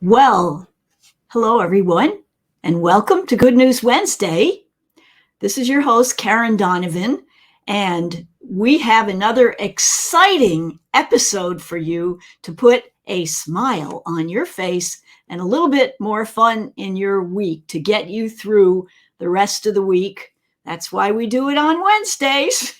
Well, hello everyone, and welcome to Good News Wednesday. This is your host, Karen Donovan, and we have another exciting episode for you to put a smile on your face and a little bit more fun in your week to get you through the rest of the week. That's why we do it on Wednesdays.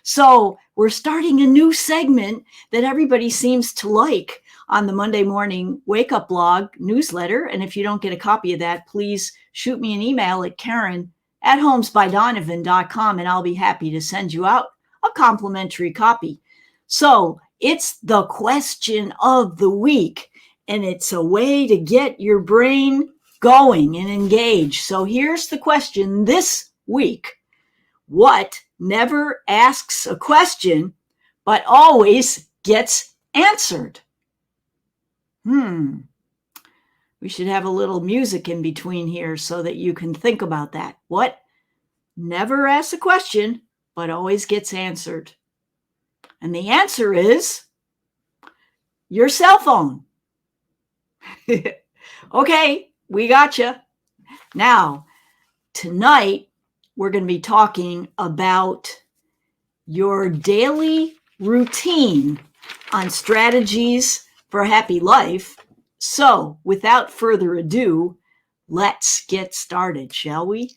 So we're starting a new segment that everybody seems to like on the Monday morning wake up blog newsletter. And if you don't get a copy of that, please shoot me an email at Karen@homesbydonovan.com and I'll be happy to send you out a complimentary copy. So it's the question of the week, and it's a way to get your brain going and engaged. So here's the question this week. What never asks a question, but always gets answered? We should have a little music in between here so that you can think about that. What never asks a question, but always gets answered? And the answer is your cell phone. Okay, we got you. Now, tonight, we're going to be talking about your daily routine on strategies for a happy life. So, without further ado, let's get started, shall we?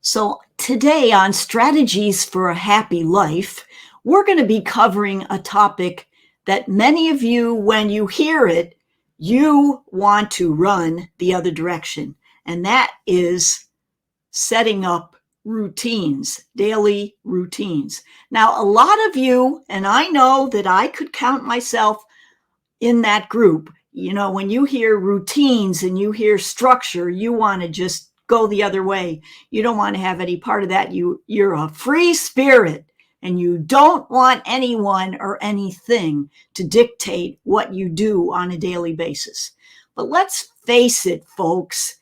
So today on Strategies for a Happy Life, we're going to be covering a topic that many of you, when you hear it, you want to run the other direction. And that is setting up routines, daily routines. Now, a lot of you, and I know that I could count myself in that group, when you hear routines and you hear structure, you want to just go the other way. You don't want to have any part of that. You're a free spirit and you don't want anyone or anything to dictate what you do on a daily basis. But let's face it, folks,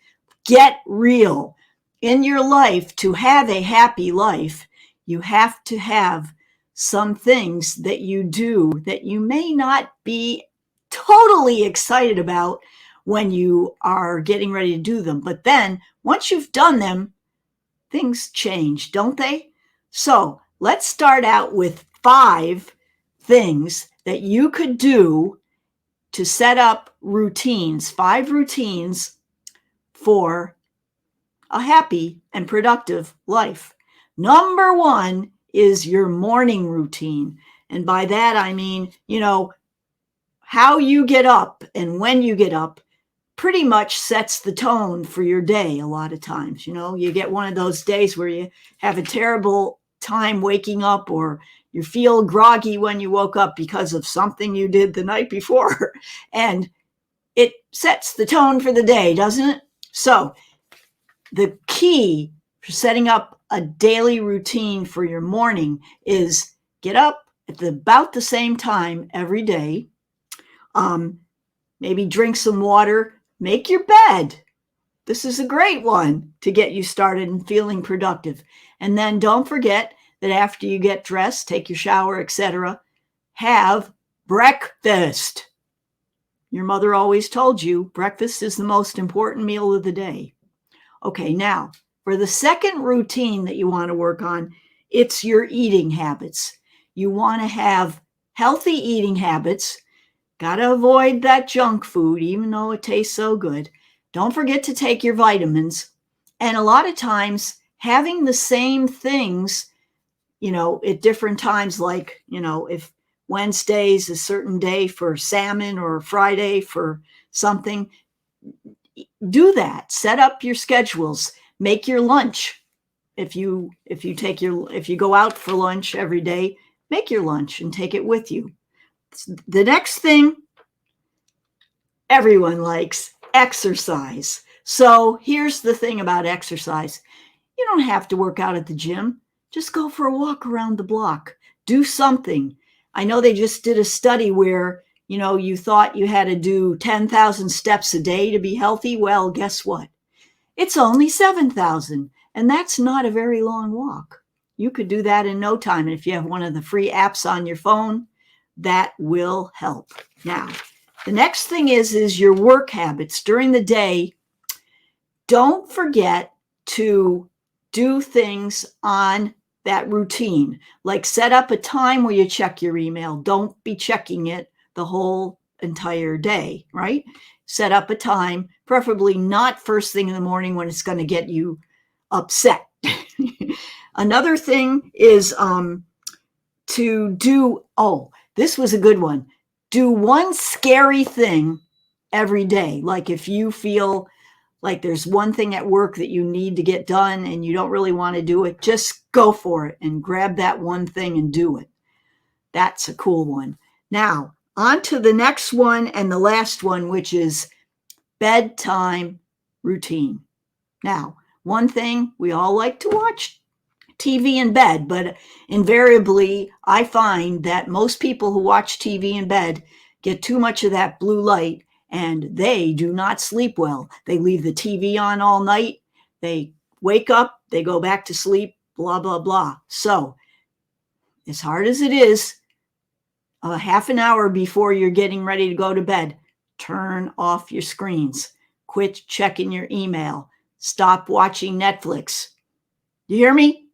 get real. In your life, to have a happy life, you have to have some things that you do that you may not be totally excited about when you are getting ready to do them. But then once you've done them, things change, don't they? So let's start out with 5 things that you could do to set up routines, 5 routines for a happy and productive life. Number 1 is your morning routine. And by that, I mean, how you get up and when you get up pretty much sets the tone for your day a lot of times. You get one of those days where you have a terrible time waking up, or you feel groggy when you woke up because of something you did the night before. And it sets the tone for the day, doesn't it? So the key for setting up a daily routine for your morning is get up at about the same time every day. Maybe drink some water. Make your bed. This is a great one to get you started and feeling productive. And then don't forget that after you get dressed, take your shower, etc., have breakfast. Your mother always told you breakfast is the most important meal of the day. Okay, now for the second routine that you want to work on, it's your eating habits. You want to have healthy eating habits. Got to avoid that junk food, even though it tastes so good. Don't forget to take your vitamins. And a lot of times, having the same things, at different times, like, if Wednesday's a certain day for salmon or Friday for something, do that. Set up your schedules. Make your lunch if you go out for lunch every day, make your lunch and take it with you. The next thing everyone likes, exercise. So here's the thing about exercise. You don't have to work out at the gym. Just go for a walk around the block. Do something. I know they just did a study where, you thought you had to do 10,000 steps a day to be healthy. Well, guess what? It's only 7,000, and that's not a very long walk. You could do that in no time. And if you have one of the free apps on your phone, that will help. Now, the next thing is your work habits during the day. Don't forget to do things on that routine, like set up a time where you check your email. Don't be checking it the whole entire day, right? Set up a time, preferably not first thing in the morning when it's going to get you upset. Another thing is to do, this was a good one. Do one scary thing every day. Like if you feel like there's one thing at work that you need to get done and you don't really want to do it, just go for it and grab that one thing and do it. That's a cool one. Now, on to the next one and the last one, which is bedtime routine. Now, one thing, we all like to watch TV in bed, but invariably I find that most people who watch TV in bed get too much of that blue light and they do not sleep well. They leave the TV on all night. They wake up, they go back to sleep, blah, blah, blah. So as hard as it is, a half an hour before you're getting ready to go to bed, turn off your screens. Quit checking your email. Stop watching Netflix. You hear me?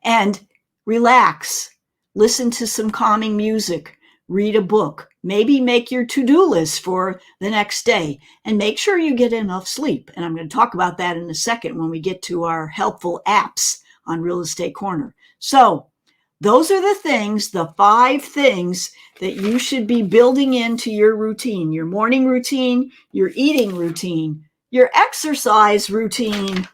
And relax. Listen to some calming music. Read a book. Maybe make your to-do list for the next day. And make sure you get enough sleep. And I'm going to talk about that in a second when we get to our helpful apps on Real Estate Corner. So those are the things, the 5 things that you should be building into your routine, your morning routine, your eating routine, your exercise routine,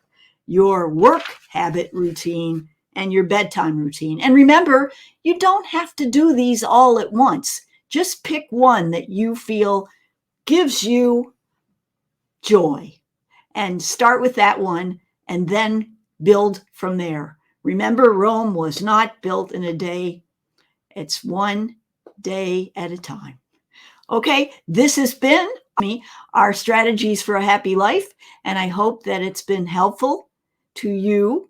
your work habit routine, and your bedtime routine. And remember, you don't have to do these all at once. Just pick one that you feel gives you joy and start with that one and then build from there. Remember, Rome was not built in a day. It's one day at a time. Okay, this has been our strategies for a happy life, and I hope that it's been helpful to you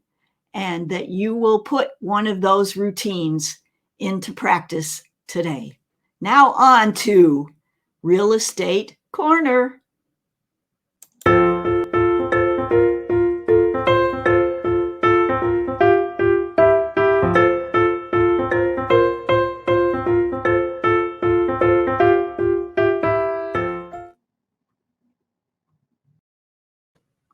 and that you will put one of those routines into practice today. Now on to Real Estate Corner.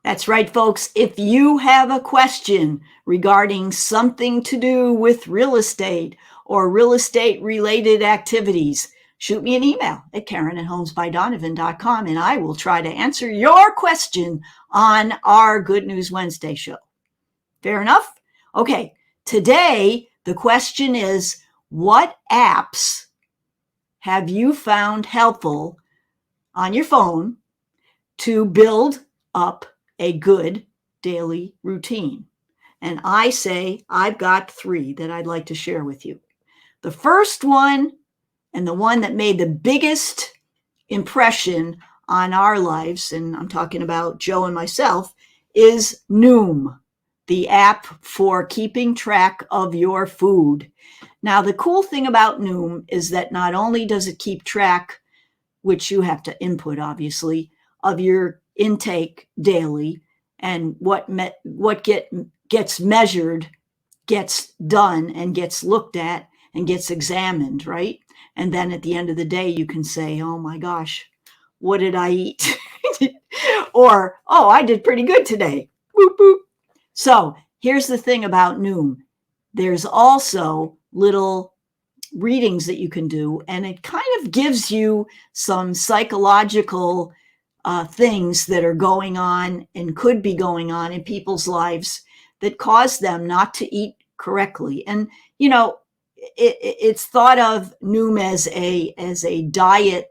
That's right, folks. If you have a question regarding something to do with real estate or real estate related activities, shoot me an email at Karen@homesbydonovan.com and I will try to answer your question on our Good News Wednesday show. Fair enough? Okay, today the question is, what apps have you found helpful on your phone to build up a good daily routine? And I say I've got 3 that I'd like to share with you. The first one, and the one that made the biggest impression on our lives, and I'm talking about Joe and myself, is Noom, the app for keeping track of your food. Now, the cool thing about Noom is that not only does it keep track, which you have to input, obviously, of your intake daily, and what gets measured gets done and gets looked at and gets examined, right? And then at the end of the day, you can say, oh my gosh, what did I eat? Or, oh, I did pretty good today. Boop, boop. So here's the thing about Noom. There's also little readings that you can do, and it kind of gives you some psychological things that are going on and could be going on in people's lives that cause them not to eat correctly. And, you know, it's thought of Noom as a diet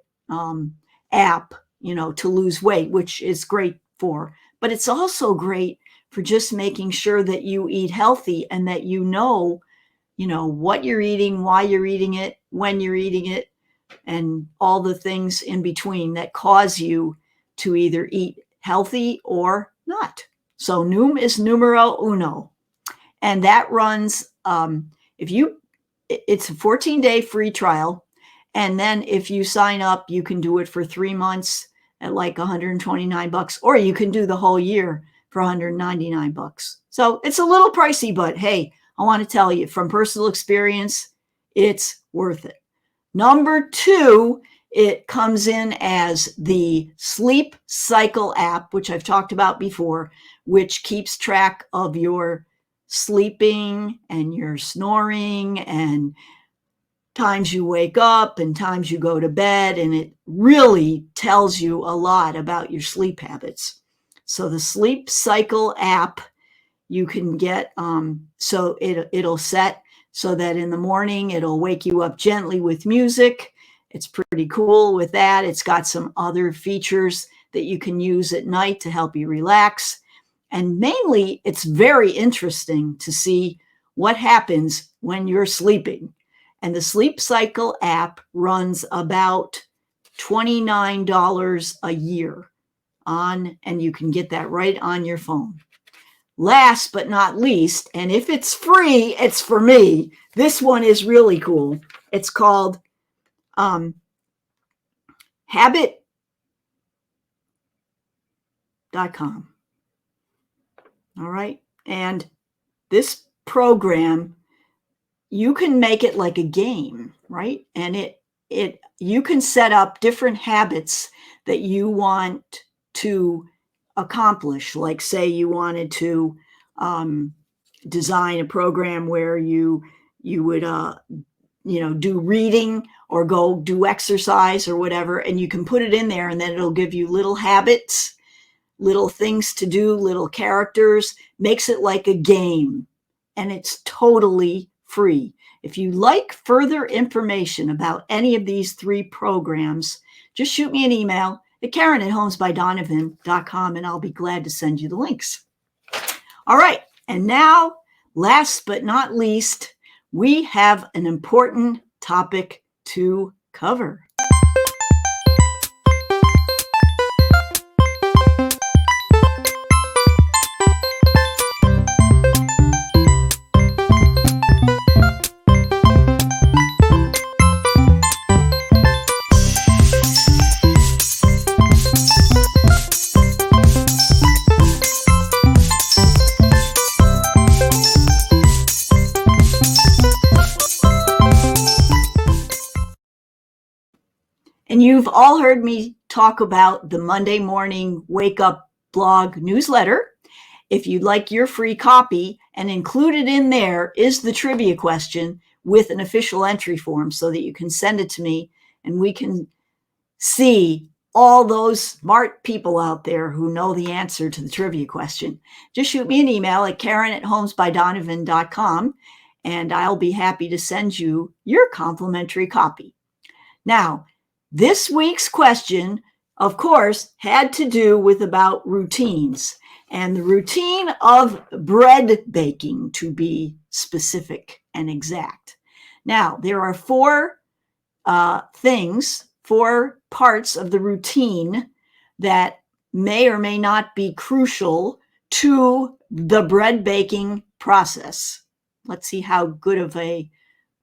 app, you know, to lose weight, which is great for, but it's also great for just making sure that you eat healthy and that you know, what you're eating, why you're eating it, when you're eating it, and all the things in between that cause you to either eat healthy or not. So Noom is numero uno. And that runs, it's a 14-day free trial. And then if you sign up, you can do it for 3 months at like $129, or you can do the whole year for $199. So it's a little pricey, but hey, I want to tell you from personal experience, it's worth it. Number 2, it comes in as the Sleep Cycle app, which I've talked about before, which keeps track of your sleeping and your snoring and times you wake up and times you go to bed. And it really tells you a lot about your sleep habits. So the Sleep Cycle app, you can get, so it'll set so that in the morning, it'll wake you up gently with music. It's pretty cool with that. It's got some other features that you can use at night to help you relax. And mainly, it's very interesting to see what happens when you're sleeping. And the Sleep Cycle app runs about $29 a year and you can get that right on your phone. Last but not least, and if it's free, it's for me. This one is really cool. It's called Habit.com. All right. And this program, you can make it like a game, right? And you can set up different habits that you want to accomplish. Like say you wanted to design a program where you would do reading or go do exercise or whatever, and you can put it in there, and then it'll give you little habits, little things to do, little characters, makes it like a game, and it's totally free. If you like further information about any of these 3 programs, just shoot me an email at Karen@homesbydonovan.com, and I'll be glad to send you the links. All right, and now, last but not least, we have an important topic to cover. And you've all heard me talk about the Monday morning wake up blog newsletter. If you'd like your free copy, and included in there is the trivia question with an official entry form so that you can send it to me and we can see all those smart people out there who know the answer to the trivia question. Just shoot me an email at Karen@homesbydonovan.com and I'll be happy to send you your complimentary copy. Now, this week's question, of course, had to do with about routines and the routine of bread baking, to be specific and exact. Now, there are 4 parts of the routine that may or may not be crucial to the bread baking process. Let's see how good of a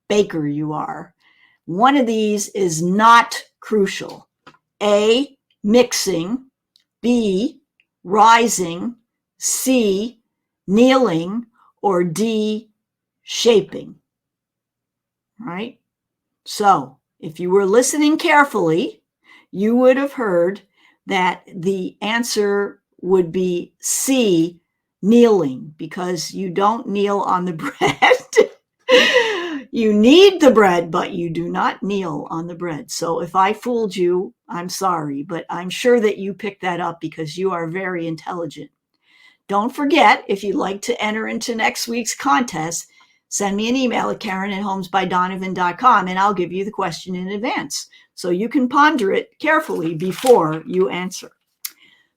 baker you are. One of these is not crucial. A, mixing. B, rising. C, kneeling. Or D, shaping. All right? So, if you were listening carefully, you would have heard that the answer would be C, kneeling, because you don't kneel on the bread. You need the bread, but you do not kneel on the bread. So if I fooled you, I'm sorry, but I'm sure that you picked that up because you are very intelligent. Don't forget, if you'd like to enter into next week's contest, send me an email at karen@homesbydonovan.com and I'll give you the question in advance so you can ponder it carefully before you answer.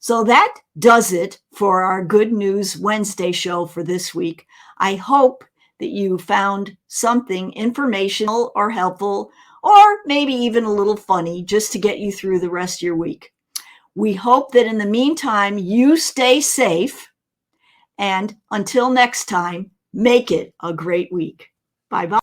So that does it for our Good News Wednesday show for this week. I hope that you found something informational or helpful, or maybe even a little funny, just to get you through the rest of your week. We hope that in the meantime, you stay safe. And until next time, make it a great week. Bye-bye.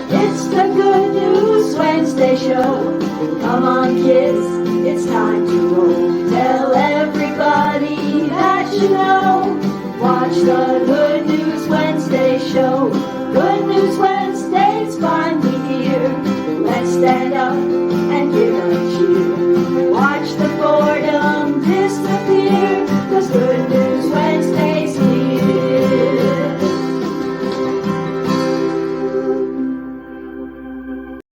It's the Good News Wednesday show. Come on, kids, it's time to roll. Tell everybody that you know. Watch the Good News Wednesday show. Good News Wednesday's finally here. Let's stand up